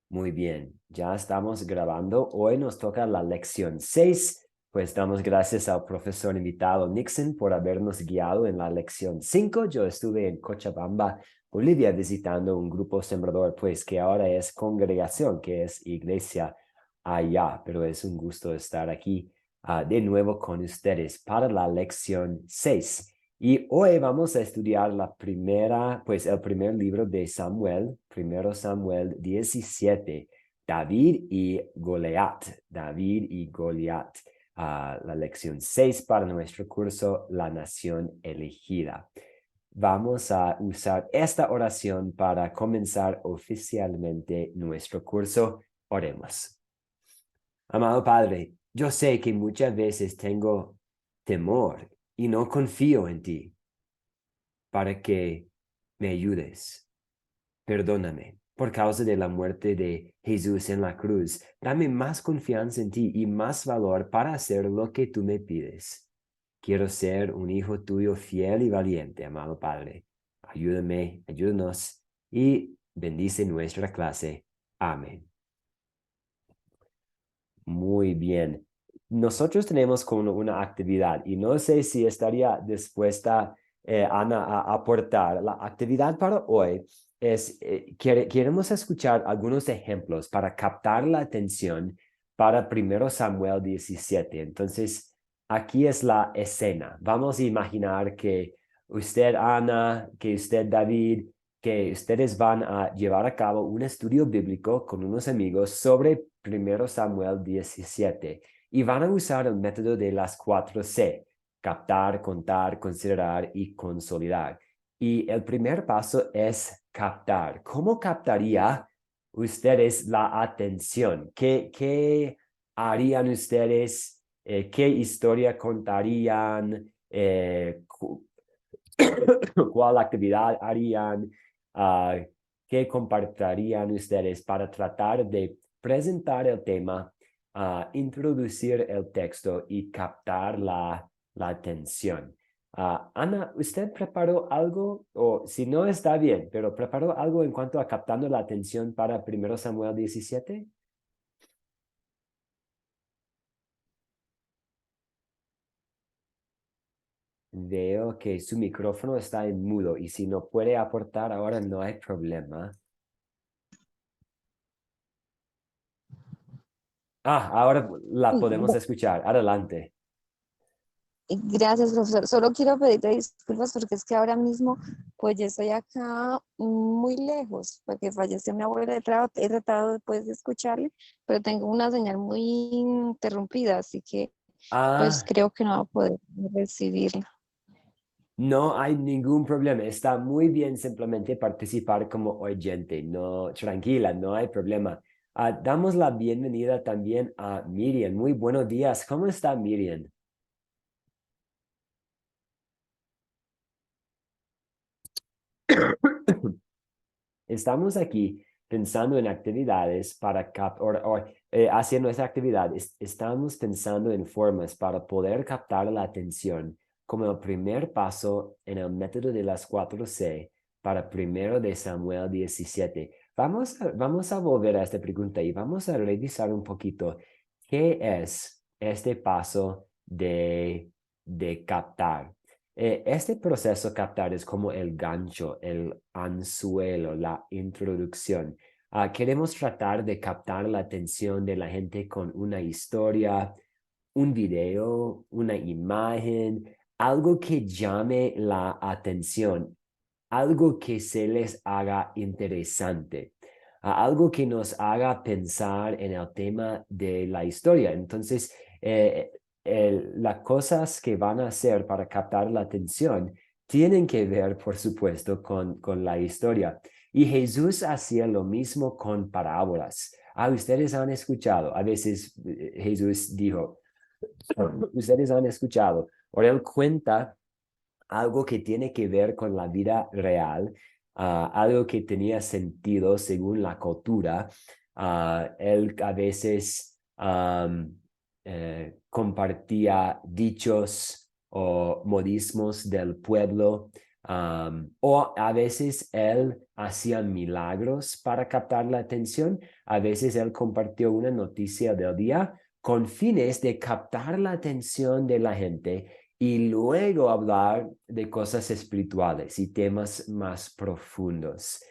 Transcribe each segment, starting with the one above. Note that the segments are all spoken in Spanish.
Muy bien, ya estamos grabando. Hoy nos toca la lección 6. Pues damos gracias al profesor invitado Nixon por habernos guiado en la lección 5. Yo estuve en Cochabamba, Bolivia, visitando un grupo sembrador, pues que ahora es congregación, que es iglesia allá. Pero es un gusto estar aquí de nuevo con ustedes para la lección 6. Y hoy vamos a estudiar el primer libro de Samuel, primero Samuel 17, David y Goliat. David y Goliat. La lección 6 para nuestro curso, La Nación Elegida. Vamos a usar esta oración para comenzar oficialmente nuestro curso. Oremos. Amado Padre, yo sé que muchas veces tengo temor y no confío en ti para que me ayudes. Perdóname por causa de la muerte de Jesús en la cruz. Dame más confianza en ti y más valor para hacer lo que tú me pides. Quiero ser un hijo tuyo fiel y valiente, amado Padre. Ayúdame, ayúdanos y bendice nuestra clase. Amén. Muy bien. Nosotros tenemos como una actividad y no sé si estaría dispuesta, Ana, a aportar. La actividad para hoy es, queremos escuchar algunos ejemplos para captar la atención para primero Samuel 17. Entonces, aquí es la escena. Vamos a imaginar que usted, Ana, que usted, David, que ustedes van a llevar a cabo un estudio bíblico con unos amigos sobre primero Samuel 17 y van a usar el método de las 4C: captar, contar, considerar y consolidar. Y el primer paso es captar. ¿Cómo captaría ustedes la atención? ¿Qué harían ustedes? ¿Qué historia contarían? ¿Cuál actividad harían? Uh, ¿Qué compartirían ustedes para tratar de presentar el tema, introducir el texto y captar la atención? Ana, ¿usted preparó algo? O si no, está bien, pero ¿preparó algo en cuanto a captando la atención para primero Samuel 17? Veo que su micrófono está en mudo y si no puede aportar ahora no hay problema. Ahora la podemos escuchar. Adelante. Gracias, profesor. Solo quiero pedirte disculpas porque es que ahora mismo, pues yo estoy acá muy lejos, porque falleció mi abuela. He tratado pues de escucharle, pero tengo una señal muy interrumpida, así que pues Ah, creo que no va a poder recibirla. no hay ningún problema. Está muy bien simplemente participar como oyente. No, tranquila, no hay problema. Damos la bienvenida también a Miriam. Muy buenos días. ¿Cómo está Miriam? Estamos aquí pensando en actividades para haciendo esa actividad. Estamos pensando en formas para poder captar la atención como el primer paso en el método de las 4C para primero de Samuel 17. Vamos a volver a esta pregunta y vamos a revisar un poquito qué es este paso de captar. Este proceso captar es como el gancho, el anzuelo, la introducción. Queremos tratar de captar la atención de la gente con una historia, un video, una imagen, algo que llame la atención, algo que se les haga interesante, algo que nos haga pensar en el tema de la historia. Entonces, las cosas que van a hacer para captar la atención tienen que ver, por supuesto, con la historia. Y Jesús hacía lo mismo con parábolas. Ustedes han escuchado, a veces Jesús dijo, ustedes han escuchado, o él cuenta algo que tiene que ver con la vida real, algo que tenía sentido según la cultura. Él a veces compartía dichos o modismos del pueblo. O a veces él hacía milagros para captar la atención. A veces él compartió una noticia del día con fines de captar la atención de la gente y luego hablar de cosas espirituales y temas más profundos.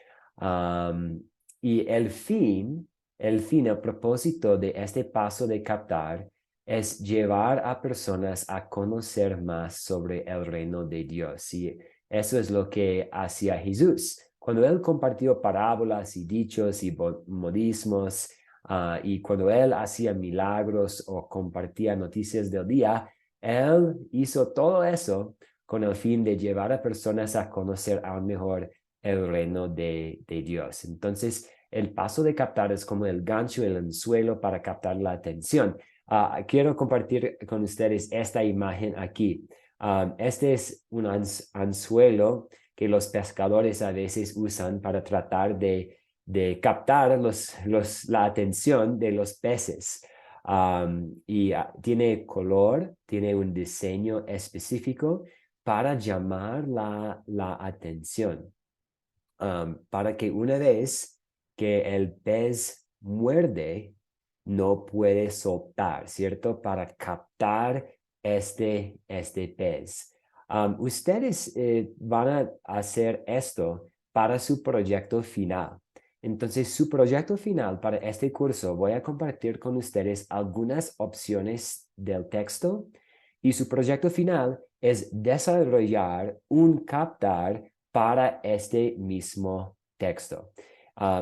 Y el propósito de este paso de captar es llevar a personas a conocer más sobre el reino de Dios. Y eso es lo que hacía Jesús. Cuando él compartió parábolas y dichos y modismos, y cuando él hacía milagros o compartía noticias del día, él hizo todo eso con el fin de llevar a personas a conocer aún mejor el reino de Dios. Entonces, el paso de captar es como el gancho, el anzuelo para captar la atención. Quiero compartir con ustedes esta imagen aquí. Este es un anzuelo que los pescadores a veces usan para tratar de captar la atención de los peces. Y tiene color, tiene un diseño específico para llamar la atención. Para que una vez que el pez muerde, no puede soltar, ¿cierto? Para captar este pez. Ustedes van a hacer esto para su proyecto final. Entonces, su proyecto final para este curso, voy a compartir con ustedes algunas opciones del texto y su proyecto final es desarrollar un captar para este mismo texto.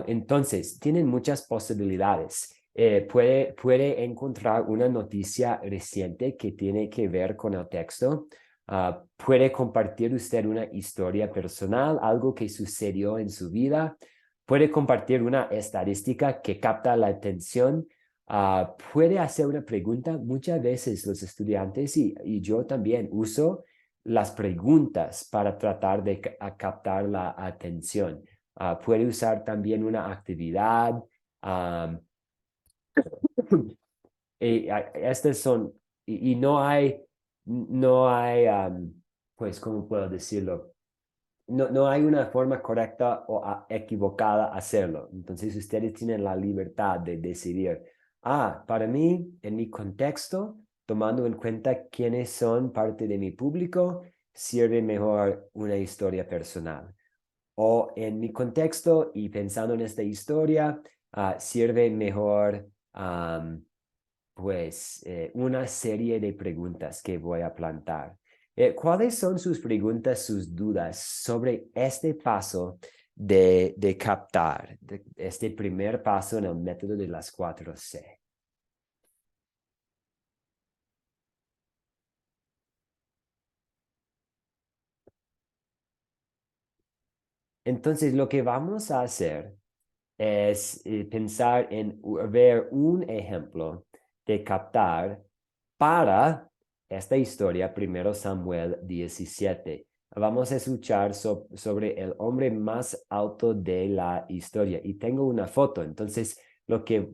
Entonces, tienen muchas posibilidades. Puede encontrar una noticia reciente que tiene que ver con el texto. Puede compartir usted una historia personal, algo que sucedió en su vida. Puede compartir una estadística que capta la atención. Puede hacer una pregunta. Muchas veces los estudiantes y yo también uso las preguntas para tratar de captar la atención. Puede usar también una actividad. Estas son, y no hay, pues, ¿cómo puedo decirlo? No hay una forma correcta o equivocada hacerlo. Entonces, ustedes tienen la libertad de decidir, para mí, en mi contexto, tomando en cuenta quiénes son parte de mi público, sirve mejor una historia personal. O en mi contexto y pensando en esta historia, sirve mejor, pues, una serie de preguntas que voy a plantar. ¿Cuáles son sus preguntas, sus dudas sobre este paso de captar, este primer paso en el método de las 4C? Entonces, lo que vamos a hacer es pensar en ver un ejemplo de captar para esta historia, primero Samuel 17. Vamos a escuchar sobre el hombre más alto de la historia. Y tengo una foto, entonces lo que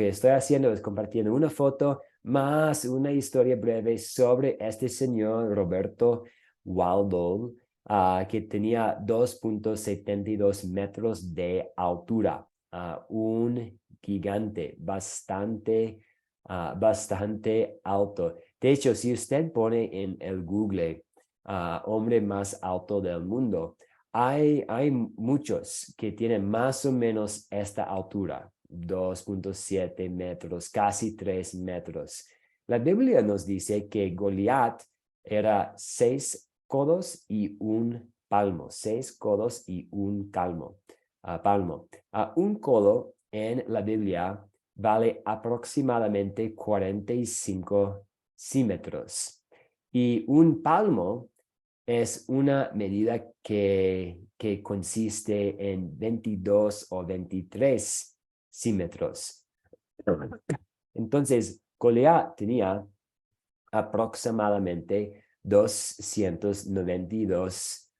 estoy haciendo es compartiendo una foto más una historia breve sobre este señor Roberto Waldo, que tenía 2.72 metros de altura. Un gigante bastante alto. De hecho, si usted pone en el Google hombre más alto del mundo, hay muchos que tienen más o menos esta altura, 2.7 metros, casi 3 metros. La Biblia nos dice que Goliat era 6 codos y un palmo, 6 codos y un palmo. Un codo en la Biblia vale aproximadamente 45 símetros. Y un palmo es una medida que consiste en 22 o 23 símetros. Entonces, Goliat tenía aproximadamente 292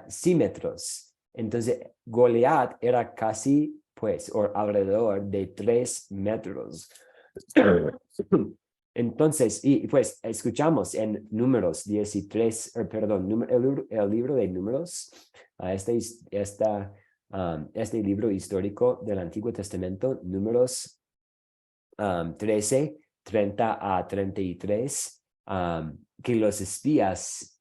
símetros. Entonces, Goliat era casi, pues, o alrededor de 3 metros. Entonces, y pues escuchamos en Números 13, perdón, el libro de Números, este libro histórico del Antiguo Testamento, Números 13, 30 a 33, que los espías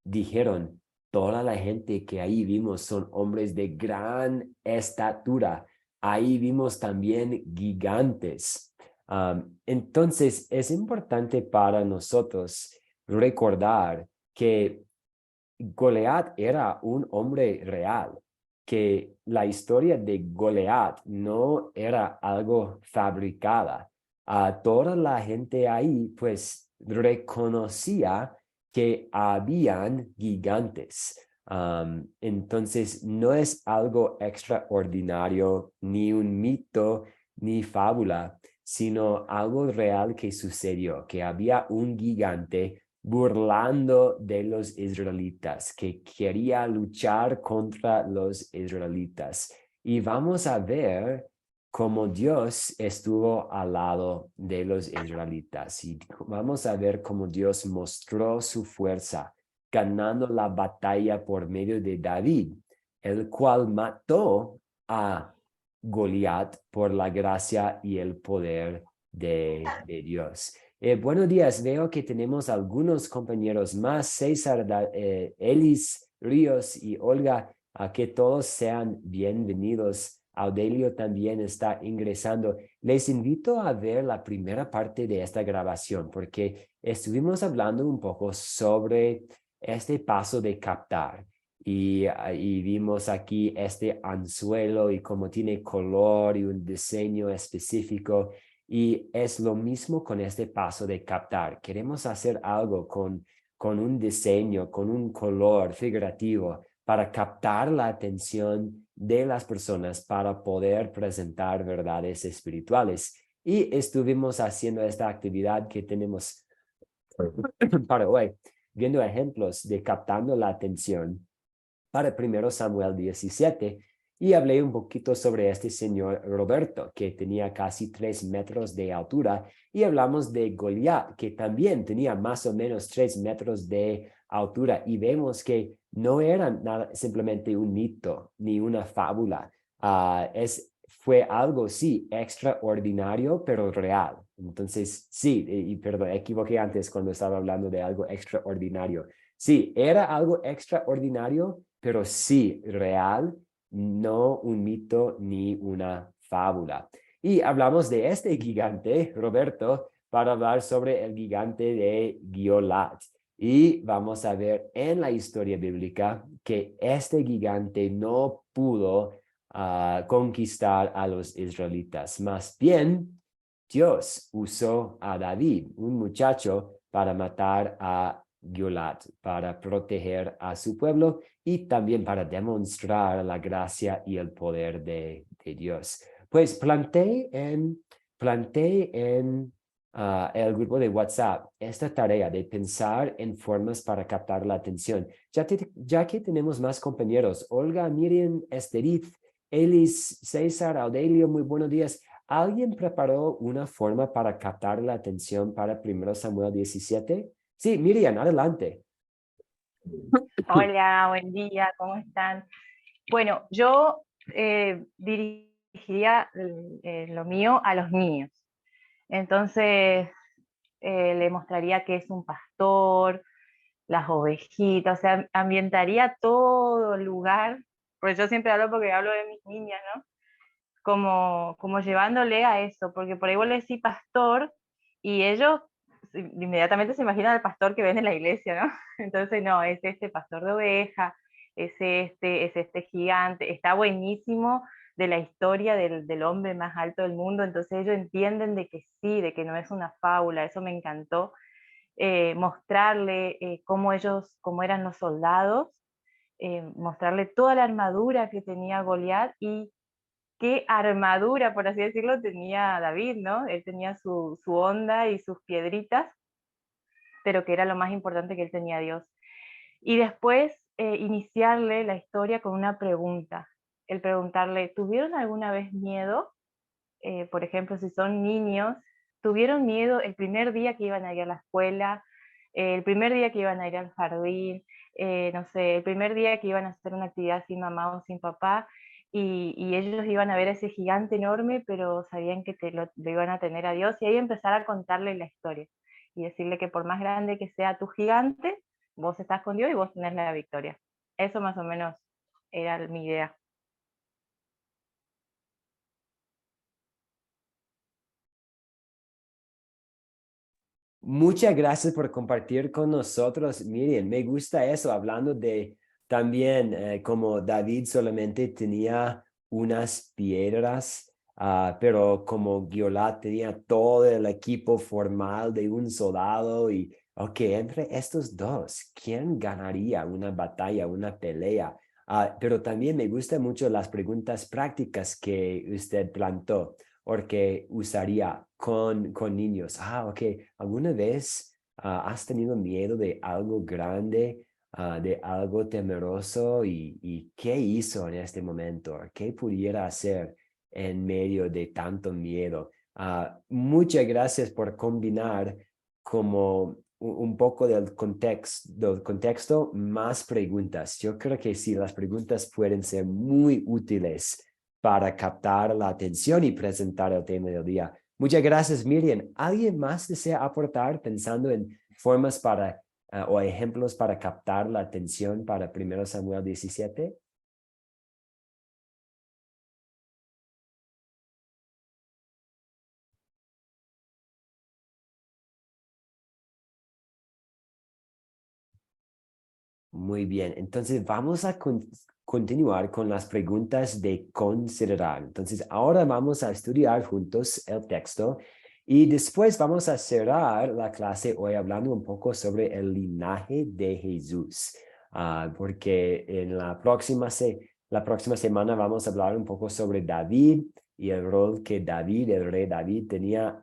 dijeron, toda la gente que ahí vimos son hombres de gran estatura. Ahí vimos también gigantes. Entonces, es importante para nosotros recordar que Goliat era un hombre real, que la historia de Goliat no era algo fabricada. A toda la gente ahí, pues, reconocía que habían gigantes. Entonces, no es algo extraordinario, ni un mito, ni fábula, sino algo real que sucedió, que había un gigante burlando de los israelitas, que quería luchar contra los israelitas. Y vamos a ver cómo Dios estuvo al lado de los israelitas. Y vamos a ver cómo Dios mostró su fuerza, ganando la batalla por medio de David, el cual mató a Goliat por la gracia y el poder de Dios. Buenos días, veo que tenemos algunos compañeros más, César, Elis, Ríos y Olga, a que todos sean bienvenidos. Audelio también está ingresando. Les invito a ver la primera parte de esta grabación porque estuvimos hablando un poco sobre este paso de captar. Y vimos aquí este anzuelo y cómo tiene color y un diseño específico. Y es lo mismo con este paso de captar. Queremos hacer algo con un diseño, con un color figurativo para captar la atención de las personas para poder presentar verdades espirituales. Y estuvimos haciendo esta actividad que tenemos para hoy, viendo ejemplos de captando la atención para 1 Samuel 17 y hablé un poquito sobre este señor Roberto, que tenía casi 3 metros de altura, y hablamos de Goliat, que también tenía más o menos 3 metros de altura, y vemos que no era nada, simplemente un mito ni una fábula. Fue algo, sí, extraordinario, pero real. Entonces, sí, y perdón, equivoqué antes cuando estaba hablando de algo extraordinario. Sí, era algo extraordinario, pero sí real, no un mito ni una fábula. Y hablamos de este gigante, Roberto, para hablar sobre el gigante de Goliat. Y vamos a ver en la historia bíblica que este gigante no pudo conquistar a los israelitas. Más bien, Dios usó a David, un muchacho, para matar a Goliat, para proteger a su pueblo y también para demostrar la gracia y el poder de Dios. Pues planteé en el grupo de WhatsApp esta tarea de pensar en formas para captar la atención. Ya que tenemos más compañeros, Olga, Miriam, Esterith, Elis, César, Audelio, muy buenos días. ¿Alguien preparó una forma para captar la atención para 1 Samuel 17? Sí, Miriam, adelante. Hola, buen día, ¿cómo están? Bueno, yo dirigiría lo mío a los niños. Entonces, le mostraría qué es un pastor, las ovejitas, o sea, ambientaría todo el lugar, porque yo siempre hablo porque hablo de mis niñas, ¿no? Como llevándole a eso, porque por ahí vos le decís pastor y ellos inmediatamente se imaginan al pastor que ven en la iglesia, ¿no? Entonces, no, es este pastor de oveja, es este gigante, está buenísimo de la historia del hombre más alto del mundo, entonces ellos entienden de que sí, de que no es una fábula, eso me encantó, mostrarle cómo eran los soldados, mostrarle toda la armadura que tenía Goliat y qué armadura, por así decirlo, tenía David, ¿no? Él tenía su onda y sus piedritas, pero que era lo más importante, que él tenía a Dios. Y después iniciarle la historia con una pregunta. El preguntarle, ¿tuvieron alguna vez miedo? Por ejemplo, si son niños, tuvieron miedo el primer día que iban a ir a la escuela, el primer día que iban a ir al jardín, no sé, el primer día que iban a hacer una actividad sin mamá o sin papá, y ellos iban a ver a ese gigante enorme, pero sabían que lo iban a tener a Dios, y ahí empezar a contarle la historia, y decirle que por más grande que sea tu gigante, vos estás con Dios y vos tenés la victoria. Eso más o menos era mi idea. Muchas gracias por compartir con nosotros, Miriam. Me gusta eso, hablando de también como David solamente tenía unas piedras, pero como Goliat tenía todo el equipo formal de un soldado y, ok, entre estos dos, ¿quién ganaría una batalla, una pelea? Pero también me gustan mucho las preguntas prácticas que usted plantó porque usaría con niños. Ok, ¿alguna vez has tenido miedo de algo grande, de algo temeroso y qué hizo en este momento? ¿Qué pudiera hacer en medio de tanto miedo? Muchas gracias por combinar como un poco del contexto más preguntas. Yo creo que sí, las preguntas pueden ser muy útiles para captar la atención y presentar el tema del día. Muchas gracias, Miriam. ¿Alguien más desea aportar pensando en formas para o ejemplos para captar la atención para 1 Samuel 17? Muy bien, entonces vamos a continuar con las preguntas de considerar. Entonces ahora vamos a estudiar juntos el texto y después vamos a cerrar la clase hoy hablando un poco sobre el linaje de Jesús, porque en la próxima semana vamos a hablar un poco sobre David y el rol que David, el rey David, tenía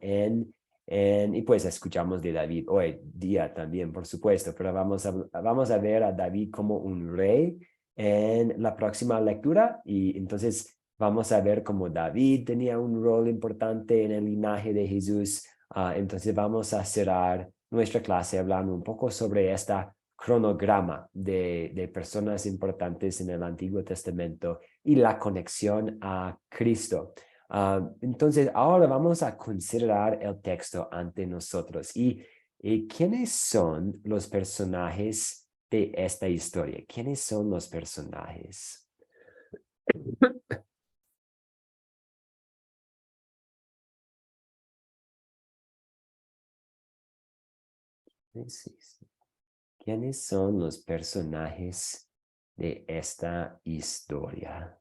y pues escuchamos de David hoy día también, por supuesto, pero vamos a ver a David como un rey en la próxima lectura y entonces vamos a ver cómo David tenía un rol importante en el linaje de Jesús. Entonces vamos a cerrar nuestra clase hablando un poco sobre esta cronograma de personas importantes en el Antiguo Testamento y la conexión a Cristo. Entonces, ahora vamos a considerar el texto ante nosotros. ¿Y quiénes son los personajes de esta historia? ¿Quiénes son los personajes? Sí, sí. ¿Quiénes son los personajes de esta historia?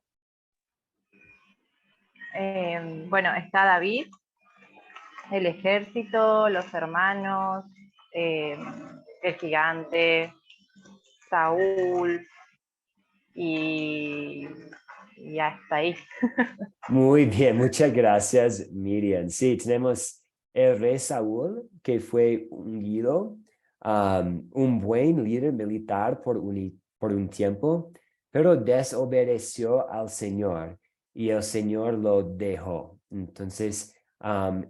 Bueno, está David, el ejército, los hermanos, el gigante, Saúl, y ya está ahí. Muy bien, muchas gracias, Miriam. Sí, tenemos el rey Saúl, que fue ungido, un buen líder militar por un tiempo, pero desobedeció al Señor y el Señor lo dejó. Entonces,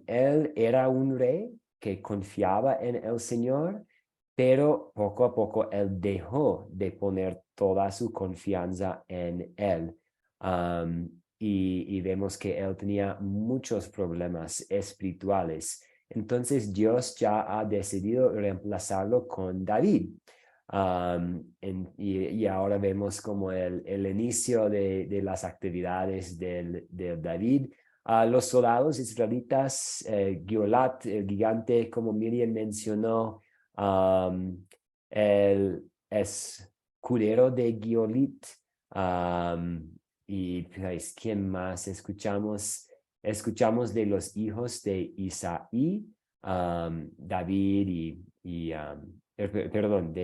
él era un rey que confiaba en el Señor, pero poco a poco él dejó de poner toda su confianza en él. Y vemos que él tenía muchos problemas espirituales. Entonces Dios ya ha decidido reemplazarlo con David. Y ahora vemos como el inicio de las actividades del David. Los soldados israelitas, Goliat, el gigante, como Miriam mencionó, el escudero de Goliat. Y pues, ¿quién más? Escuchamos de los hijos de Isaí, David perdón,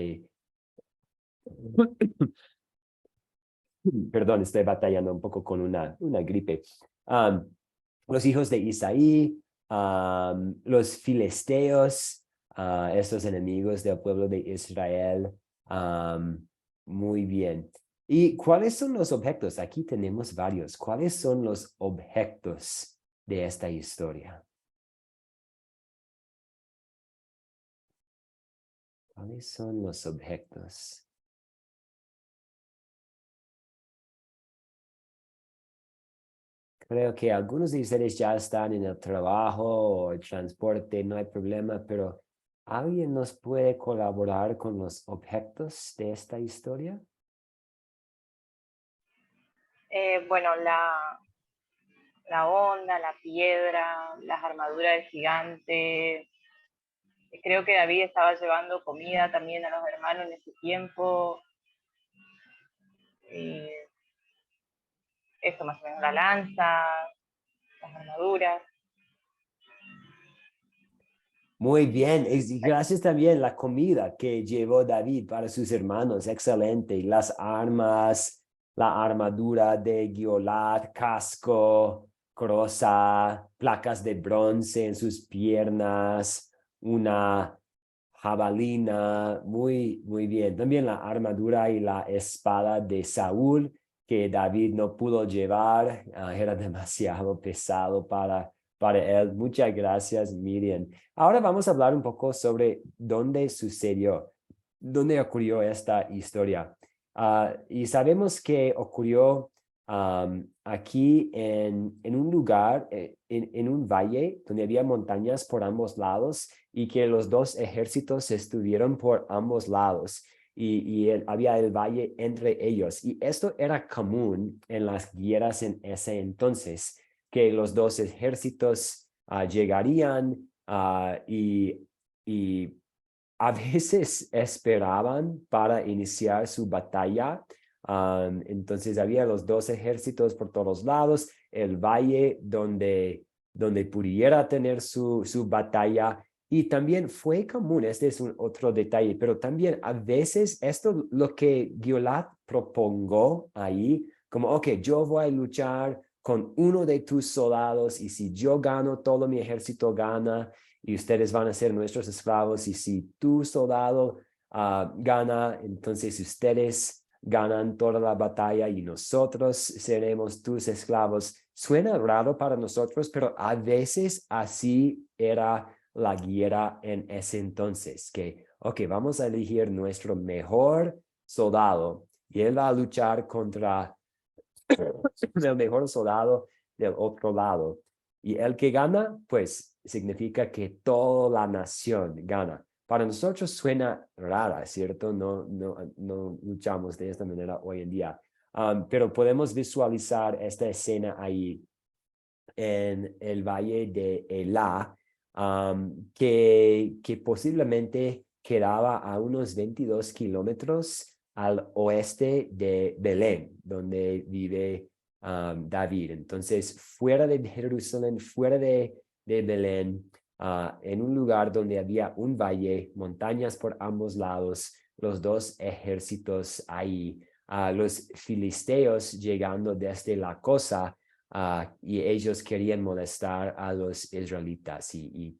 perdón, estoy batallando un poco con una gripe. Um, los hijos de Isaí, los filisteos, estos enemigos del pueblo de Israel. Muy bien. ¿Y cuáles son los objetos? Aquí tenemos varios. ¿Cuáles son los objetos de esta historia? ¿Cuáles son los objetos? Creo que algunos de ustedes ya están en el trabajo o el transporte, no hay problema, pero ¿alguien nos puede colaborar con los objetos de esta historia? Bueno, la onda, la piedra, las armaduras del gigante. Creo que David estaba llevando comida también a los hermanos en ese tiempo. Eso más o menos, la lanza, las armaduras. Muy bien, y gracias también la comida que llevó David para sus hermanos, excelente. Las armas, la armadura de Giolat, casco, coraza, placas de bronce en sus piernas, una jabalina, muy bien. También la armadura y la espada de Saúl que David no pudo llevar, era demasiado pesado para él. Muchas gracias, Miriam. Ahora vamos a hablar un poco sobre dónde sucedió, dónde ocurrió esta historia. Y sabemos que ocurrió aquí en un lugar, en un valle donde había montañas por ambos lados y que los dos ejércitos estuvieron por ambos lados y había el valle entre ellos. Y esto era común en las guerras en ese entonces, que los dos ejércitos llegarían y a veces esperaban para iniciar su batalla. Entonces había los dos ejércitos por todos lados, el valle donde pudiera tener su batalla. Y también fue común, este es otro detalle, pero también a veces esto lo que Giolat propongo ahí, como, ok, yo voy a luchar con uno de tus soldados y si yo gano, todo mi ejército gana y ustedes van a ser nuestros esclavos y si tu soldado gana, entonces ustedes ganan toda la batalla y nosotros seremos tus esclavos. Suena raro para nosotros, pero a veces así era la guerra en ese entonces, que, ok, vamos a elegir nuestro mejor soldado y él va a luchar contra el mejor soldado del otro lado. Y el que gana, pues significa que toda la nación gana. Para nosotros suena rara, ¿cierto? No luchamos de esta manera hoy en día. Pero podemos visualizar esta escena ahí en el valle de Elá, que posiblemente quedaba a unos 22 kilómetros al oeste de Belén, donde vive David. Entonces, fuera de Jerusalén, fuera de Belén, en un lugar donde había un valle, montañas por ambos lados, los dos ejércitos ahí, los filisteos llegando desde la costa, y ellos querían molestar a los israelitas y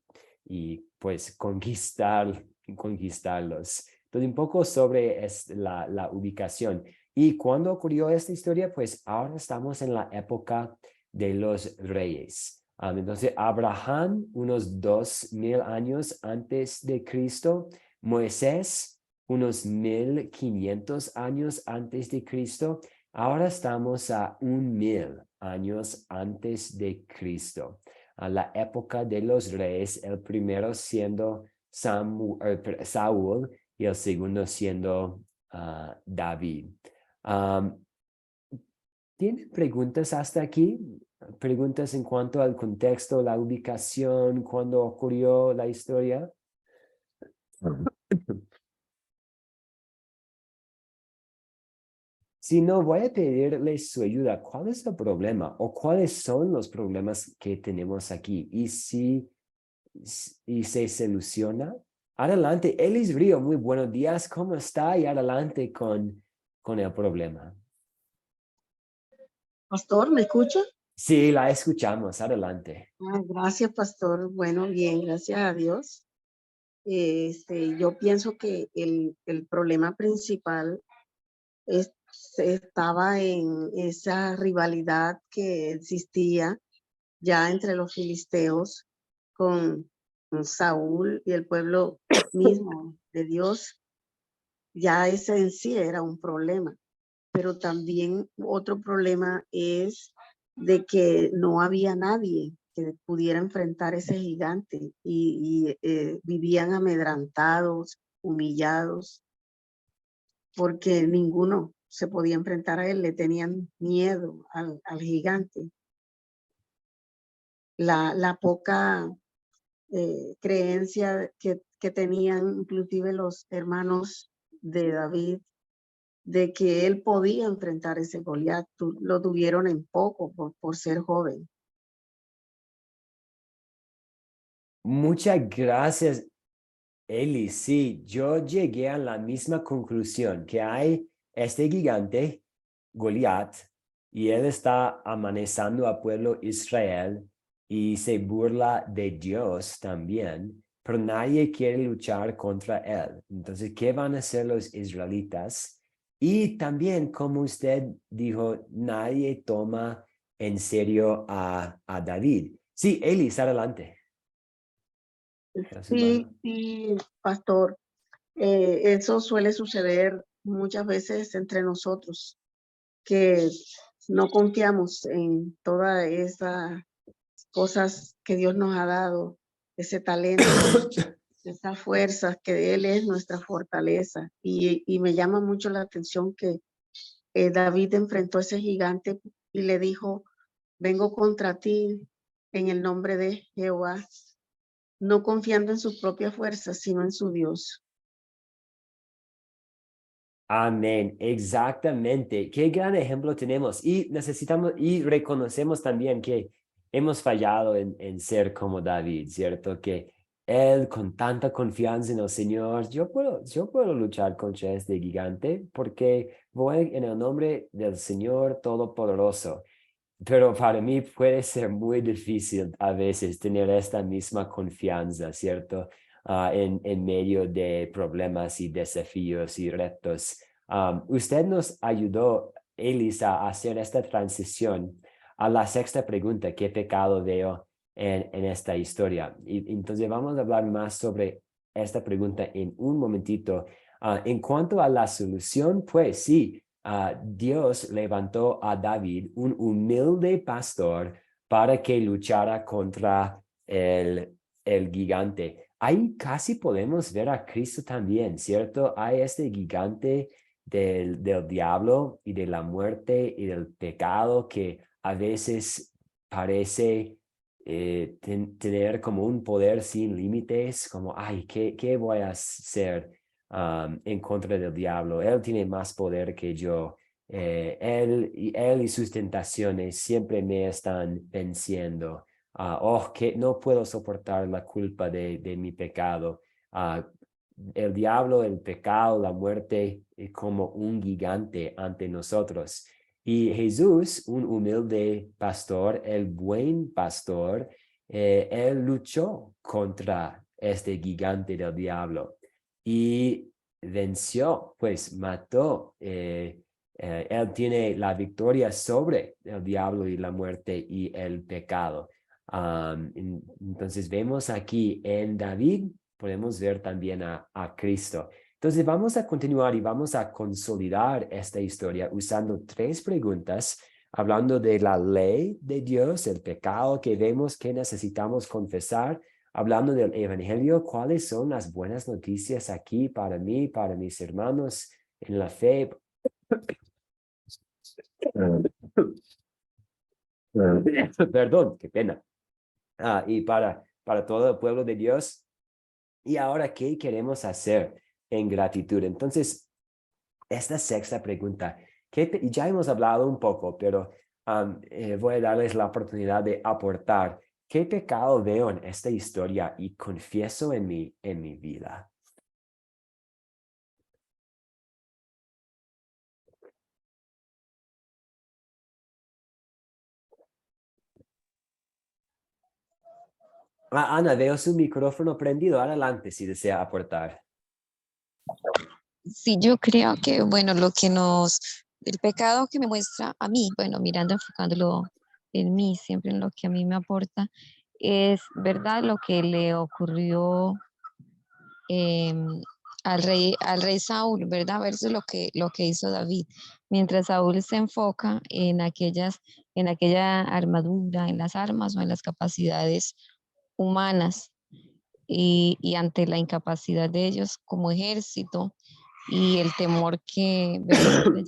pues conquistarlos. Entonces, un poco sobre la ubicación. ¿Y cuándo ocurrió esta historia? Pues ahora estamos en la época de los reyes. Entonces, Abraham, unos 2000 años antes de Cristo, Moisés, unos 1500 años antes de Cristo. Ahora estamos a 1000 años antes de Cristo, a la época de los reyes, el primero siendo Saúl y el segundo siendo David. ¿Tienen preguntas hasta aquí? ¿Preguntas en cuanto al contexto, la ubicación, cuándo ocurrió la historia? Si no, voy a pedirles su ayuda. ¿Cuál es el problema o cuáles son los problemas que tenemos aquí? Y se soluciona. Adelante, Elis Río, muy buenos días. ¿Cómo está? Y adelante con el problema. Pastor, ¿me escucha? Sí, la escuchamos. Adelante. Gracias, pastor. Bueno, bien, gracias a Dios. Yo pienso que el problema principal estaba en esa rivalidad que existía ya entre los filisteos con Saúl y el pueblo mismo de Dios, ya ese en sí era un problema. Pero también otro problema es de que no había nadie que pudiera enfrentar ese gigante y vivían amedrantados, humillados, porque ninguno se podía enfrentar a él, le tenían miedo al gigante. La poca creencia que tenían inclusive los hermanos de David, de que él podía enfrentar ese Goliat, lo tuvieron en poco por ser joven. Muchas gracias, Eli. Sí, yo llegué a la misma conclusión, que hay este gigante, Goliat, y él está amenazando al pueblo Israel y se burla de Dios también, pero nadie quiere luchar contra él. Entonces, ¿qué van a hacer los israelitas? Y también, como usted dijo, nadie toma en serio a David. Sí, Eli, adelante. Sí, pastor, eso suele suceder muchas veces entre nosotros, que no confiamos en todas esas cosas que Dios nos ha dado, ese talento, esas fuerzas, que Él es nuestra fortaleza. Y me llama mucho la atención que David enfrentó a ese gigante y le dijo, vengo contra ti en el nombre de Jehová, no confiando en sus propias fuerzas, sino en su Dios. Amén, exactamente. Qué gran ejemplo tenemos y necesitamos y reconocemos también que hemos fallado en ser como David, ¿cierto? Que él con tanta confianza en el Señor, yo puedo luchar contra este gigante porque voy en el nombre del Señor Todopoderoso. Pero para mí puede ser muy difícil a veces tener esta misma confianza, ¿cierto? En medio de problemas y desafíos y retos. Usted nos ayudó, Elisa, a hacer esta transición a la sexta pregunta: ¿qué pecado veo en esta historia? Y entonces vamos a hablar más sobre esta pregunta en un momentito. En cuanto a la solución, pues sí. Dios levantó a David, un humilde pastor, para que luchara contra el gigante. Ahí casi podemos ver a Cristo también, ¿cierto? Hay este gigante del diablo y de la muerte y del pecado que a veces parece tener como un poder sin límites, como, ay, ¿qué voy a hacer en contra del diablo? Él tiene más poder que yo. Él y sus tentaciones siempre me están venciendo. Que no puedo soportar la culpa de mi pecado. El diablo, el pecado, la muerte, como un gigante ante nosotros. Y Jesús, un humilde pastor, el buen pastor, él luchó contra este gigante del diablo y venció, pues mató. Él tiene la victoria sobre el diablo y la muerte y el pecado. Entonces vemos aquí en David, podemos ver también a Cristo. Entonces vamos a continuar y vamos a consolidar esta historia usando tres preguntas, hablando de la ley de Dios, el pecado que vemos que necesitamos confesar, hablando del evangelio, cuáles son las buenas noticias aquí para mí, para mis hermanos en la fe. Perdón, qué pena. Y para todo el pueblo de Dios. Y ahora, ¿qué queremos hacer en gratitud? Entonces, esta sexta pregunta, ya hemos hablado un poco, pero voy a darles la oportunidad de aportar. ¿Qué pecado veo en esta historia y confieso en mi vida? Ana, veo su micrófono prendido. Adelante si desea aportar. Sí, yo creo que, bueno, el pecado que me muestra a mí, bueno, mirando, enfocándolo en mí, siempre en lo que a mí me aporta, es verdad lo que le ocurrió al rey Saúl, ¿verdad? Versus lo que hizo David. Mientras Saúl se enfoca en aquella armadura, en las armas o en las capacidades humanas y ante la incapacidad de ellos como ejército y el temor que, ¿verdad? De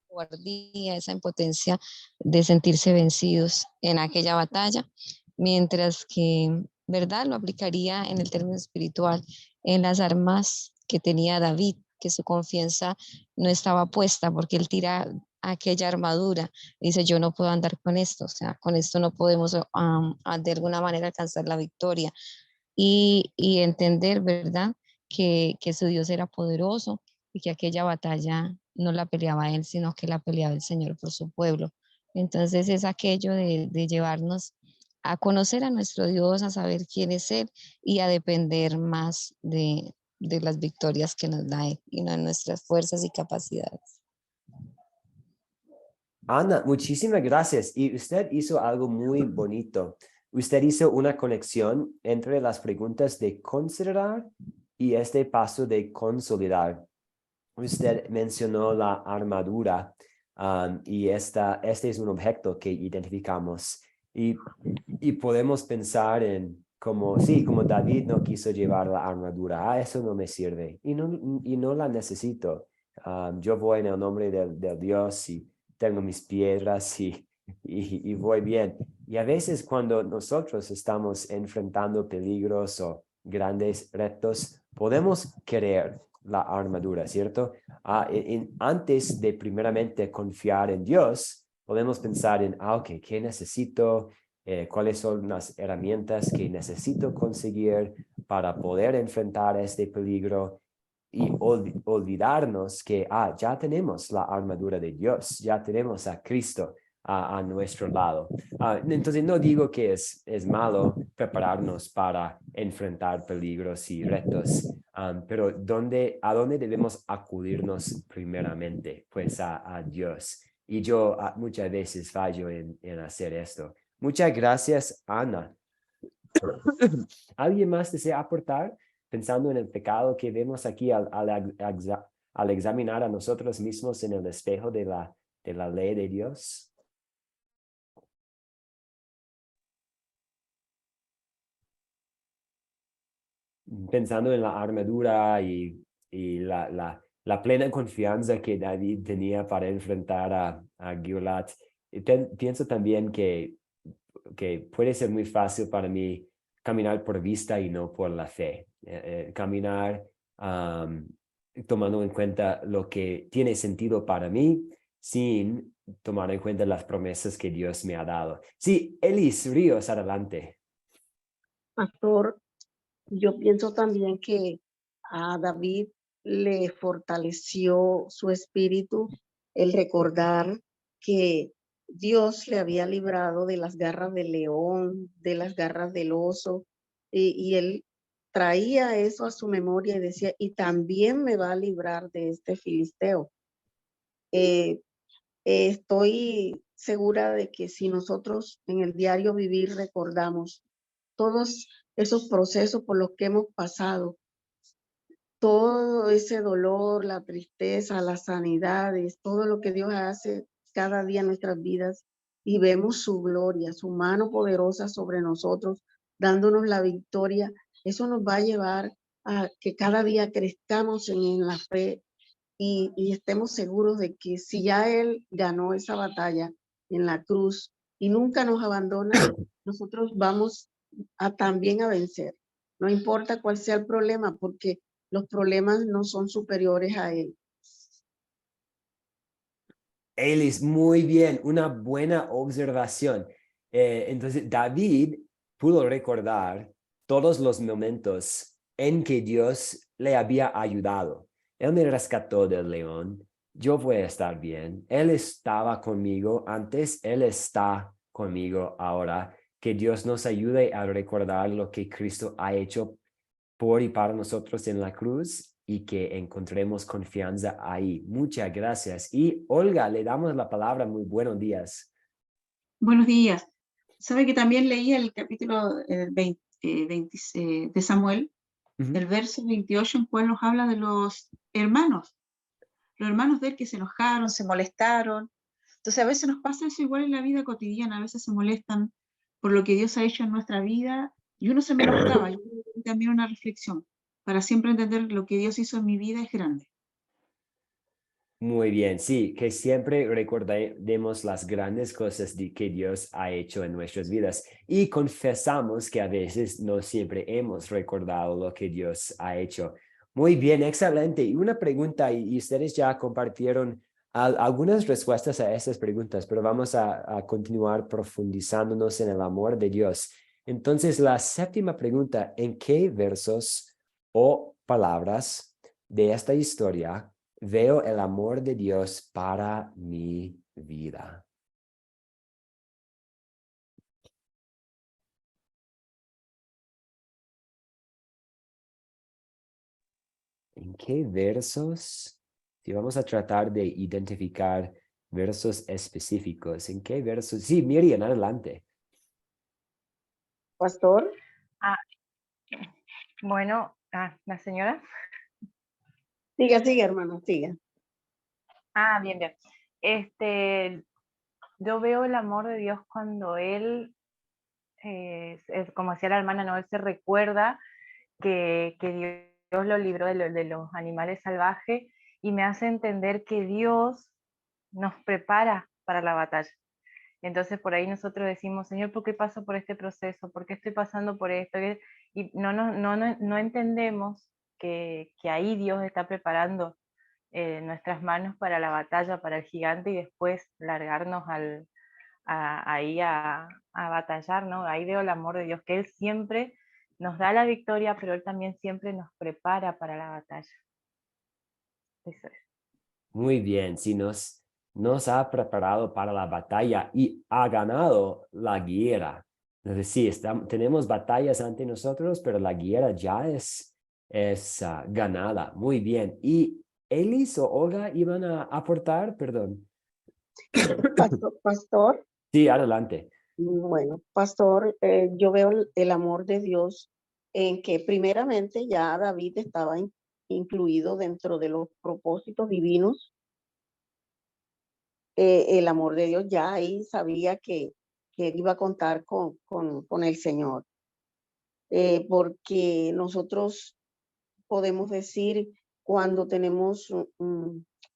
cobardía, esa impotencia de sentirse vencidos en aquella batalla, mientras que, ¿verdad? Lo aplicaría en el término espiritual, en las armas que tenía David, que su confianza no estaba puesta porque él tira aquella armadura, dice yo no puedo andar con esto, o sea, con esto no podemos de alguna manera alcanzar la victoria y entender, ¿verdad? Que su Dios era poderoso y que aquella batalla no la peleaba él, sino que la peleaba el Señor por su pueblo. Entonces es aquello de llevarnos a conocer a nuestro Dios, a saber quién es Él y a depender más de las victorias que nos da Él y no de nuestras fuerzas y capacidades. Ana, muchísimas gracias. Y usted hizo algo muy bonito. Usted hizo una conexión entre las preguntas de considerar y este paso de consolidar. Usted mencionó la armadura y este es un objeto que identificamos y podemos pensar en como, sí, como David no quiso llevar la armadura, eso no me sirve y no la necesito. Yo voy en el nombre del Dios y tengo mis piedras y voy bien. Y a veces cuando nosotros estamos enfrentando peligros o grandes retos, podemos querer la armadura, ¿cierto? Antes de primeramente confiar en Dios, podemos pensar en, ok, ¿qué necesito? ¿Cuáles son las herramientas que necesito conseguir para poder enfrentar este peligro? Y olvidarnos que ya tenemos la armadura de Dios, ya tenemos a Cristo a nuestro lado. Entonces no digo que es malo prepararnos para enfrentar peligros y retos, pero ¿a dónde debemos acudirnos primeramente? Pues a Dios. Y yo muchas veces fallo en hacer esto. Muchas gracias, Ana. ¿Alguien más desea aportar? Pensando en el pecado que vemos aquí al examinar a nosotros mismos en el espejo de la ley de Dios. Pensando en la armadura y la plena confianza que David tenía para enfrentar a Goliat. Pienso también que puede ser muy fácil para mí caminar por vista y no por la fe. Caminar tomando en cuenta lo que tiene sentido para mí sin tomar en cuenta las promesas que Dios me ha dado. Sí, Elis Ríos, adelante. Pastor, yo pienso también que a David le fortaleció su espíritu el recordar que Dios le había librado de las garras del león, de las garras del oso, y él traía eso a su memoria y decía, y también me va a librar de este filisteo. Estoy segura de que si nosotros en el diario vivir recordamos todos esos procesos por los que hemos pasado, todo ese dolor, la tristeza, las sanidades, todo lo que Dios hace cada día en nuestras vidas y vemos su gloria, su mano poderosa sobre nosotros, dándonos la victoria, eso nos va a llevar a que cada día crezcamos en la fe y estemos seguros de que si ya Él ganó esa batalla en la cruz y nunca nos abandona, nosotros vamos también a vencer. No importa cuál sea el problema, porque los problemas no son superiores a Él. Elis, muy bien, una buena observación. Entonces, David pudo recordar todos los momentos en que Dios le había ayudado. Él me rescató del león, yo voy a estar bien. Él estaba conmigo antes, Él está conmigo ahora. Que Dios nos ayude a recordar lo que Cristo ha hecho por y para nosotros en la cruz y que encontremos confianza ahí. Muchas gracias. Y Olga, le damos la palabra. Muy buenos días. Buenos días. Sabe que también leí el capítulo 20 de Samuel, el verso 28, en cual nos habla de los hermanos de él que se enojaron, se molestaron. Entonces a veces nos pasa eso igual en la vida cotidiana, a veces se molestan por lo que Dios ha hecho en nuestra vida y uno se menoscaba. Yo creo que también una reflexión para siempre entender lo que Dios hizo en mi vida es grande. Muy bien, sí, que siempre recordemos las grandes cosas que Dios ha hecho en nuestras vidas y confesamos que a veces no siempre hemos recordado lo que Dios ha hecho. Muy bien, excelente. Y una pregunta, y ustedes ya compartieron algunas respuestas a estas preguntas, pero vamos a continuar profundizándonos en el amor de Dios. Entonces, la séptima pregunta, ¿en qué versos o palabras de esta historia veo el amor de Dios para mi vida? ¿En qué versos? Si vamos a tratar de identificar versos específicos, ¿en qué versos? Sí, Miriam, adelante. Pastor. Bueno, la señora. Siga, hermano, siga. Bien, bien. Yo veo el amor de Dios cuando Él, como decía la hermana, ¿no? Él se recuerda que Dios lo libró de los animales salvajes y me hace entender que Dios nos prepara para la batalla. Entonces por ahí nosotros decimos, Señor, ¿por qué paso por este proceso? ¿Por qué estoy pasando por esto? Y no entendemos que ahí Dios está preparando nuestras manos para la batalla, para el gigante y después largarnos ahí a batallar, ¿no? Ahí veo el amor de Dios, que Él siempre nos da la victoria, pero Él también siempre nos prepara para la batalla. Eso es. Muy bien, sí, nos ha preparado para la batalla y ha ganado la guerra. Entonces, sí, tenemos batallas ante nosotros, pero la guerra ya es ganada. Muy bien. ¿Y Elis o Olga iban a aportar? Perdón. Pastor. Sí, adelante. Bueno, pastor, yo veo el amor de Dios en que primeramente ya David estaba incluido dentro de los propósitos divinos. El amor de Dios ya ahí sabía que él iba a contar con el Señor. Porque nosotros podemos decir cuando tenemos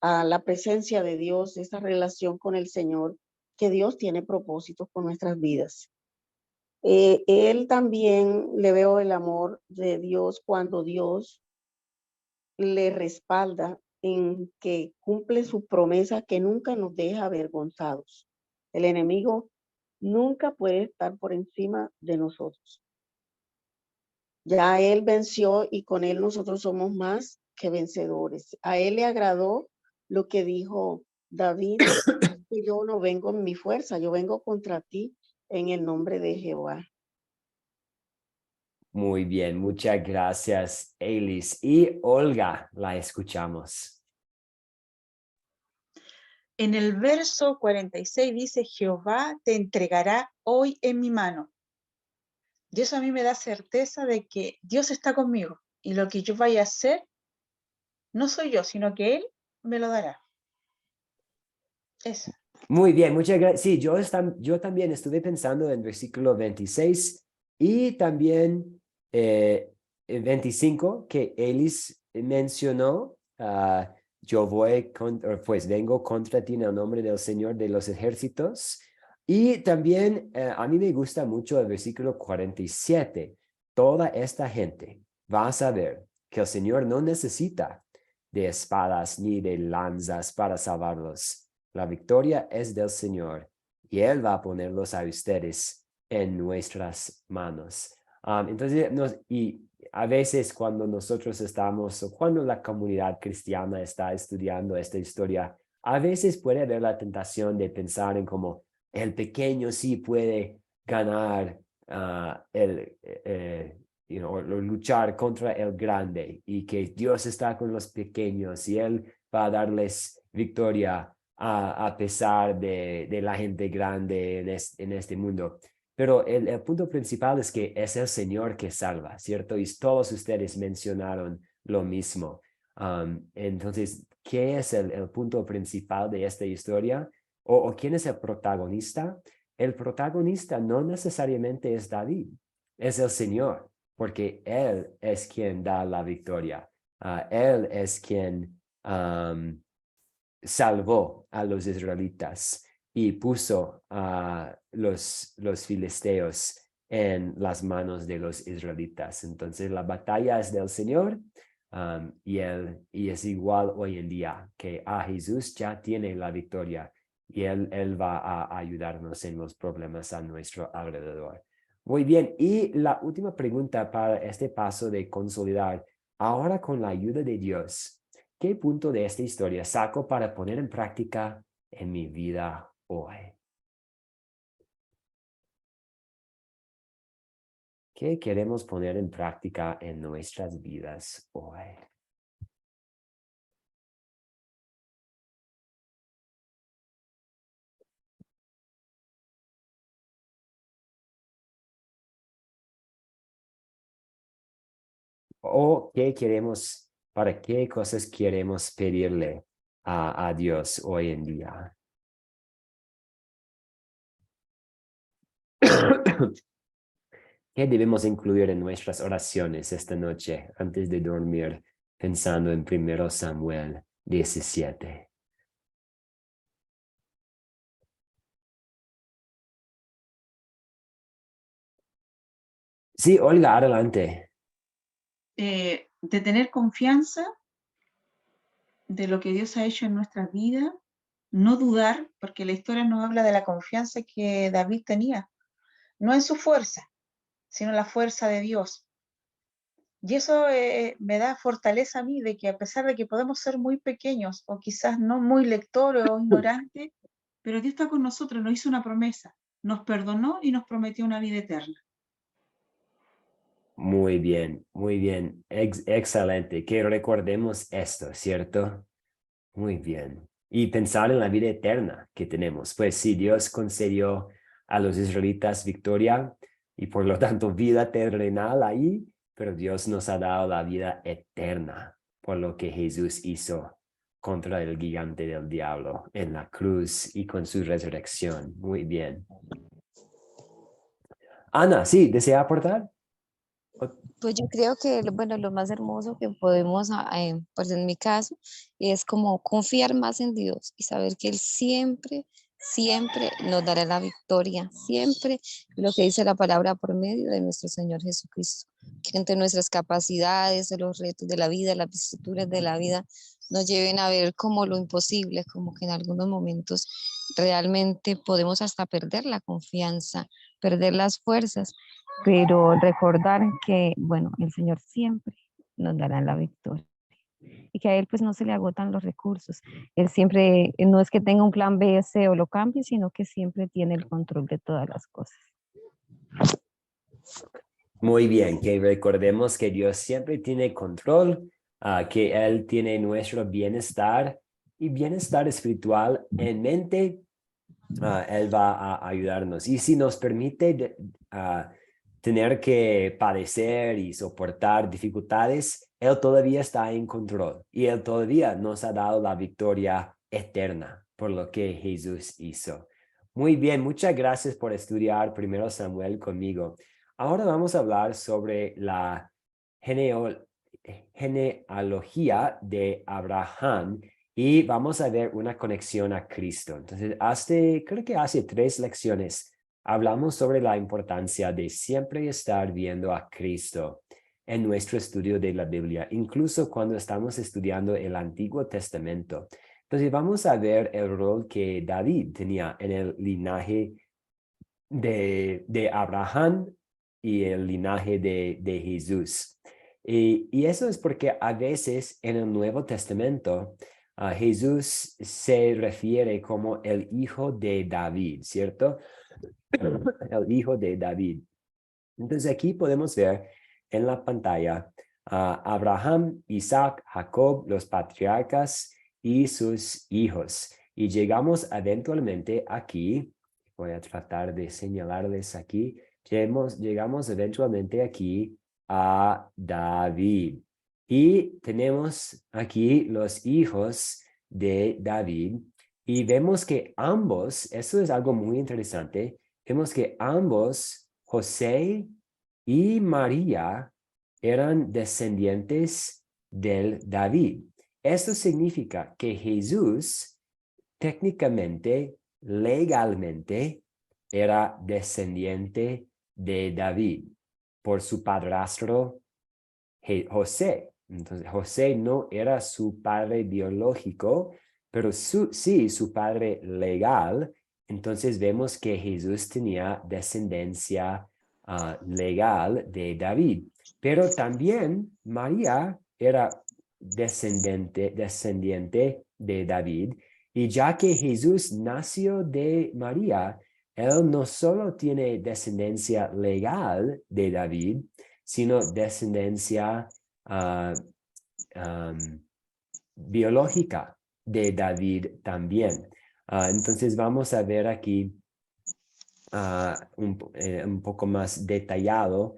a la presencia de Dios, esa relación con el Señor, que Dios tiene propósitos con nuestras vidas. Él también le veo el amor de Dios cuando Dios le respalda en que cumple su promesa que nunca nos deja avergonzados. El enemigo nunca puede estar por encima de nosotros. Ya él venció y con él nosotros somos más que vencedores. A él le agradó lo que dijo David, que yo no vengo en mi fuerza, yo vengo contra ti en el nombre de Jehová. Muy bien, muchas gracias, Elis. Y Olga, la escuchamos. En el verso 46 dice, Jehová te entregará hoy en mi mano. Dios a mí me da certeza de que Dios está conmigo y lo que yo vaya a hacer, no soy yo, sino que Él me lo dará. Eso. Muy bien, muchas gracias. Sí, yo también estuve pensando en versículo 26 y también en 25 que Elis mencionó, yo pues vengo contra ti en el nombre del Señor de los ejércitos. Y también a mí me gusta mucho el versículo 47. Toda esta gente va a saber que el Señor no necesita de espadas ni de lanzas para salvarlos. La victoria es del Señor y Él va a ponerlos a ustedes en nuestras manos. Entonces, y a veces cuando nosotros estamos o cuando la comunidad cristiana está estudiando esta historia, a veces puede haber la tentación de pensar en cómo el pequeño sí puede ganar luchar contra el grande y que Dios está con los pequeños y Él va a darles victoria a pesar de la gente grande en este mundo. Pero el punto principal es que es el Señor que salva, ¿cierto? Y todos ustedes mencionaron lo mismo. Entonces, ¿qué es el punto principal de esta historia? ¿O quién es el protagonista? El protagonista no necesariamente es David, es el Señor, porque Él es quien da la victoria. Él es quien salvó a los israelitas y puso a los filisteos en las manos de los israelitas. Entonces la batalla es del Señor, y es igual hoy en día que Jesús ya tiene la victoria y él va a ayudarnos en los problemas a nuestro alrededor. Muy bien, y la última pregunta para este paso de consolidar, ahora con la ayuda de Dios, ¿qué punto de esta historia saco para poner en práctica en mi vida hoy? ¿Qué queremos poner en práctica en nuestras vidas hoy? ¿O para qué cosas queremos pedirle a Dios hoy en día? ¿Qué debemos incluir en nuestras oraciones esta noche antes de dormir, pensando en 1 Samuel 17? Sí, Olga, adelante. De tener confianza de lo que Dios ha hecho en nuestras vidas, no dudar, porque la historia nos habla de la confianza que David tenía, no en su fuerza, sino la fuerza de Dios. Y eso me da fortaleza a mí de que a pesar de que podemos ser muy pequeños o quizás no muy lectores o ignorantes, pero Dios está con nosotros, nos hizo una promesa, nos perdonó y nos prometió una vida eterna. Muy bien, muy bien. Excelente. Que recordemos esto, ¿cierto? Muy bien. Y pensar en la vida eterna que tenemos. Pues sí, Dios concedió a los israelitas victoria y por lo tanto vida terrenal ahí, pero Dios nos ha dado la vida eterna por lo que Jesús hizo contra el gigante del diablo en la cruz y con su resurrección. Muy bien. Ana, sí, ¿desea aportar? Pues yo creo que, bueno, lo más hermoso que podemos, pues en mi caso, es como confiar más en Dios y saber que Él siempre, siempre nos dará la victoria, siempre lo que dice la palabra por medio de nuestro Señor Jesucristo. Que entre nuestras capacidades, de los retos de la vida, las vicisitudes de la vida, nos lleven a ver como lo imposible, como que en algunos momentos realmente podemos hasta perder la confianza, perder las fuerzas, pero recordar que, bueno, el Señor siempre nos dará la victoria y que a Él pues no se le agotan los recursos. Él siempre, no es que tenga un plan B, C o lo cambie, sino que siempre tiene el control de todas las cosas. Muy bien, que recordemos que Dios siempre tiene control, que Él tiene nuestro bienestar y bienestar espiritual en mente. Él va a ayudarnos. Y si nos permite tener que padecer y soportar dificultades, Él todavía está en control y Él todavía nos ha dado la victoria eterna por lo que Jesús hizo. Muy bien, muchas gracias por estudiar 1 Samuel conmigo. Ahora vamos a hablar sobre la genealogía de Abraham y vamos a ver una conexión a Cristo. Entonces, creo que hace 3 lecciones hablamos sobre la importancia de siempre estar viendo a Cristo en nuestro estudio de la Biblia, incluso cuando estamos estudiando el Antiguo Testamento. Entonces, vamos a ver el rol que David tenía en el linaje de Abraham y el linaje de Jesús. Y eso es porque a veces en el Nuevo Testamento Jesús se refiere como el hijo de David, ¿cierto? El hijo de David. Entonces aquí podemos ver en la pantalla Abraham, Isaac, Jacob, los patriarcas y sus hijos. Y llegamos eventualmente aquí Voy a tratar de señalarles aquí. Llegamos eventualmente aquí a David. Y tenemos aquí los hijos de David. Y vemos que ambos, eso es algo muy interesante, vemos que ambos, José y María, eran descendientes del David. Esto significa que Jesús técnicamente, legalmente, era descendiente de David por su padrastro José. Entonces, José no era su padre biológico, pero sí su padre legal. Entonces vemos que Jesús tenía descendencia legal de David. Pero también María era descendiente de David. Y ya que Jesús nació de María, él no solo tiene descendencia legal de David, sino descendencia biológica de David también. Entonces vamos a ver aquí un poco más detallado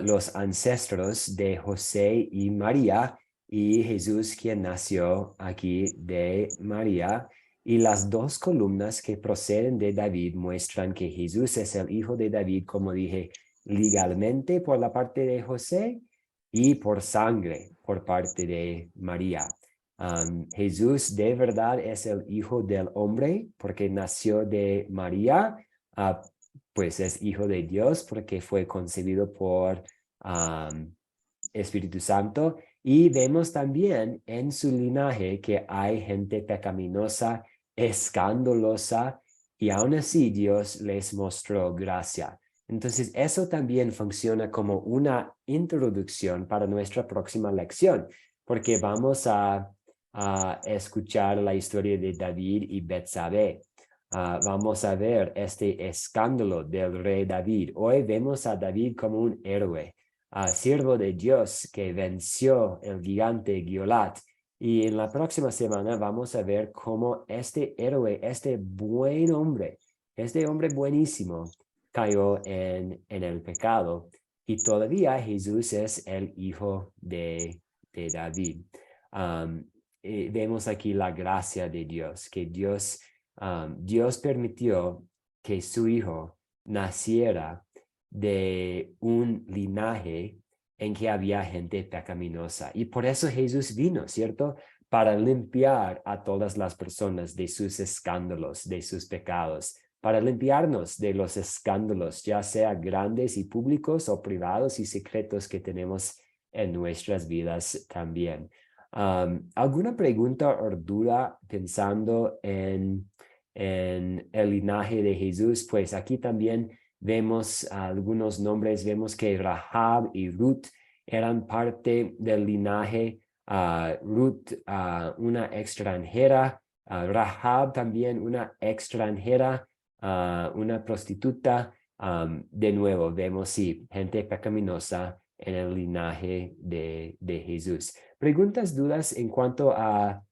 los ancestros de José y María y Jesús, quien nació aquí de María. Y las dos columnas que proceden de David muestran que Jesús es el hijo de David, como dije, legalmente por la parte de José y por sangre por parte de María. Jesús de verdad es el hijo del hombre porque nació de María, pues es hijo de Dios porque fue concebido por Espíritu Santo. Y vemos también en su linaje que hay gente pecaminosa, escandalosa, y aún así Dios les mostró gracia. Entonces, eso también funciona como una introducción para nuestra próxima lección, porque vamos a escuchar la historia de David y Betsabé. Vamos a ver este escándalo del rey David. Hoy vemos a David como un héroe, siervo de Dios que venció el gigante Goliat. Y en la próxima semana vamos a ver cómo este héroe, este buen hombre, este hombre buenísimo, cayó en el pecado. Y todavía Jesús es el hijo de David. Vemos aquí la gracia de Dios, que Dios permitió que su hijo naciera de un linaje en que había gente pecaminosa. Y por eso Jesús vino, ¿cierto? Para limpiar a todas las personas de sus escándalos, de sus pecados, para limpiarnos de los escándalos, ya sea grandes y públicos o privados y secretos que tenemos en nuestras vidas también. ¿Alguna pregunta o duda pensando en el linaje de Jesús? Pues aquí también vemos algunos nombres, vemos que Rahab y Ruth eran parte del linaje. Ruth, una extranjera, Rahab también una extranjera, una prostituta. De nuevo, vemos sí, gente pecaminosa en el linaje de Jesús. ¿Preguntas, dudas en cuanto a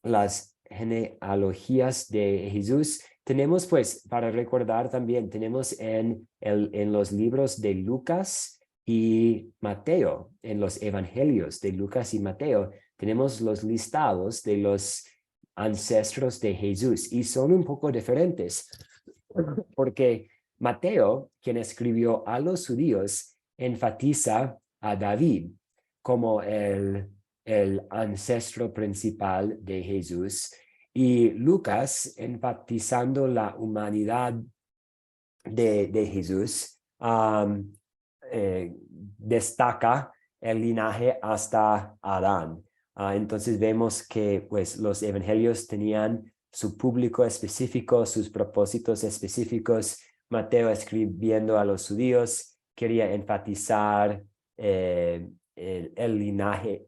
las genealogías de Jesús? Tenemos pues, para recordar también, tenemos en los libros de Lucas y Mateo, en los evangelios de Lucas y Mateo, tenemos los listados de los ancestros de Jesús y son un poco diferentes porque Mateo, quien escribió a los judíos, enfatiza a David como el ancestro principal de Jesús, y Lucas, enfatizando la humanidad de Jesús, destaca el linaje hasta Adán. Entonces vemos que pues, los evangelios tenían su público específico, sus propósitos específicos. Mateo, escribiendo a los judíos, quería enfatizar el linaje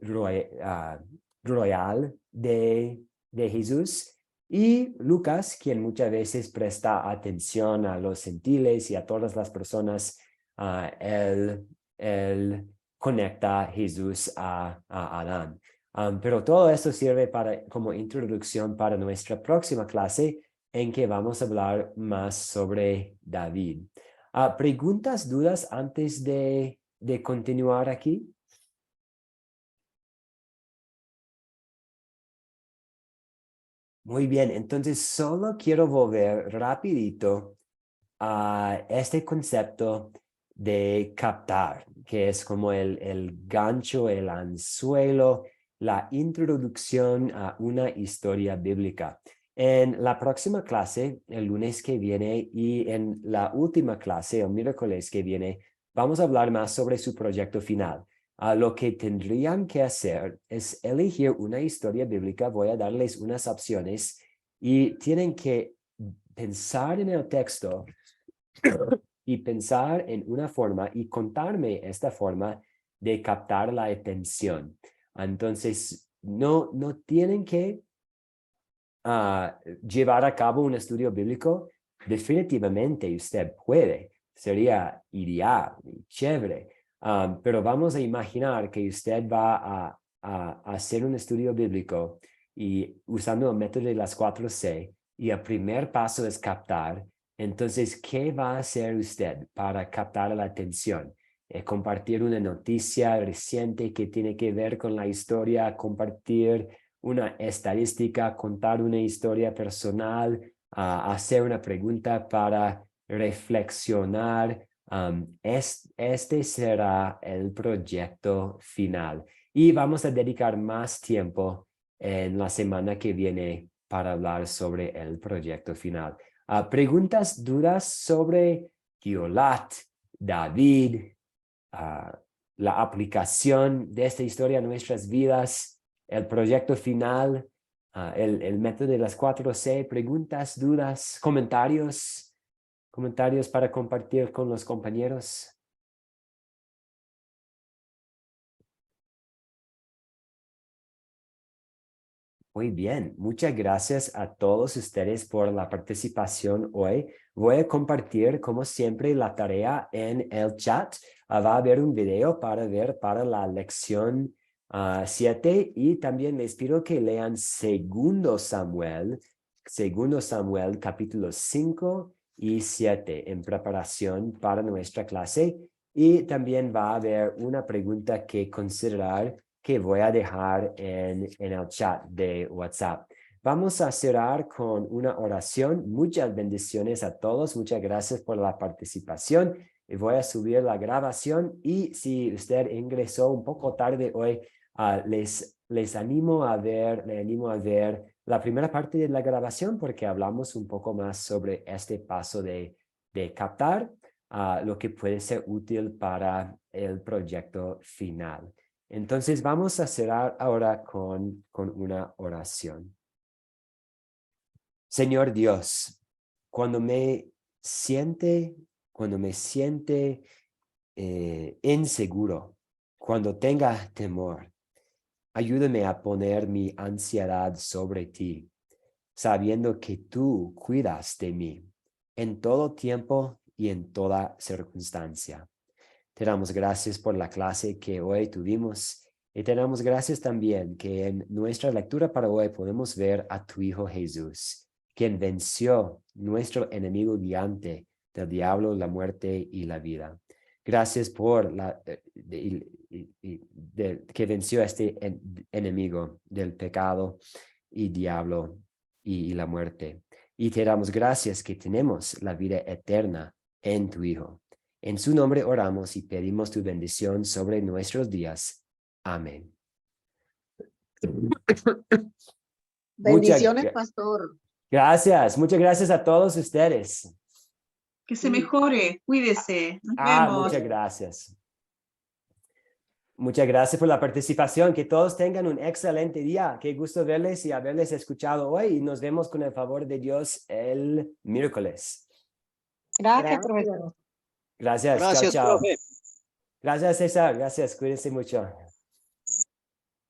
royal de Jesús. Y Lucas, quien muchas veces presta atención a los gentiles y a todas las personas, él conecta a Jesús a Adán. Pero todo esto sirve como introducción para nuestra próxima clase, en que vamos a hablar más sobre David. ¿Preguntas, dudas antes de continuar aquí? Muy bien, entonces solo quiero volver rapidito a este concepto de captar, que es como el gancho, el anzuelo, la introducción a una historia bíblica. En la próxima clase, el lunes que viene, y en la última clase, el miércoles que viene, vamos a hablar más sobre su proyecto final. Lo que tendrían que hacer es elegir una historia bíblica. Voy a darles unas opciones y tienen que pensar en el texto y pensar en una forma y contarme esta forma de captar la atención. Entonces, no tienen que llevar a cabo un estudio bíblico. Definitivamente usted puede. Sería ideal y chévere. Pero vamos a imaginar que usted va a hacer un estudio bíblico y usando el método de las 4C, y el primer paso es captar. Entonces, ¿qué va a hacer usted para captar la atención? Compartir una noticia reciente que tiene que ver con la historia, compartir una estadística, contar una historia personal, hacer una pregunta para reflexionar. Este será el proyecto final. Y vamos a dedicar más tiempo en la semana que viene para hablar sobre el proyecto final. ¿Preguntas, dudas sobre Giolat, David, la aplicación de esta historia a nuestras vidas, el proyecto final, el método de las 4C? ¿Preguntas, dudas, comentarios para compartir con los compañeros? Muy bien, muchas gracias a todos ustedes por la participación hoy. Voy a compartir, como siempre, la tarea en el chat. Va a haber un video para ver para la lección 7, y también les pido que lean Segundo Samuel capítulos 5 y 7 en preparación para nuestra clase. Y también va a haber una pregunta que considerar que voy a dejar en el chat de WhatsApp. Vamos a cerrar con una oración. Muchas bendiciones a todos. Muchas gracias por la participación. Y voy a subir la grabación, y si usted ingresó un poco tarde hoy, les animo a ver la primera parte de la grabación, porque hablamos un poco más sobre este paso de captar, lo que puede ser útil para el proyecto final. Entonces vamos a cerrar ahora con una oración. Señor Dios, cuando me siente inseguro, cuando tenga temor, ayúdame a poner mi ansiedad sobre ti, sabiendo que tú cuidas de mí en todo tiempo y en toda circunstancia. Te damos gracias por la clase que hoy tuvimos, y te damos gracias también que en nuestra lectura para hoy podemos ver a tu Hijo Jesús, quien venció nuestro enemigo gigante del diablo, la muerte y la vida. Gracias por que venció a este enemigo del pecado y diablo y la muerte. Y te damos gracias que tenemos la vida eterna en tu Hijo. En su nombre oramos y pedimos tu bendición sobre nuestros días. Amén. Bendiciones, pastor. Gracias. Muchas gracias a todos ustedes. Que se mejore, cuídese. Nos vemos. Muchas gracias. Muchas gracias por la participación. Que todos tengan un excelente día. Qué gusto verles y haberles escuchado hoy. Y nos vemos con el favor de Dios el miércoles. Gracias, profesor. Gracias. Gracias, Chao, chao. profe. Gracias, César. Gracias. Cuídense mucho.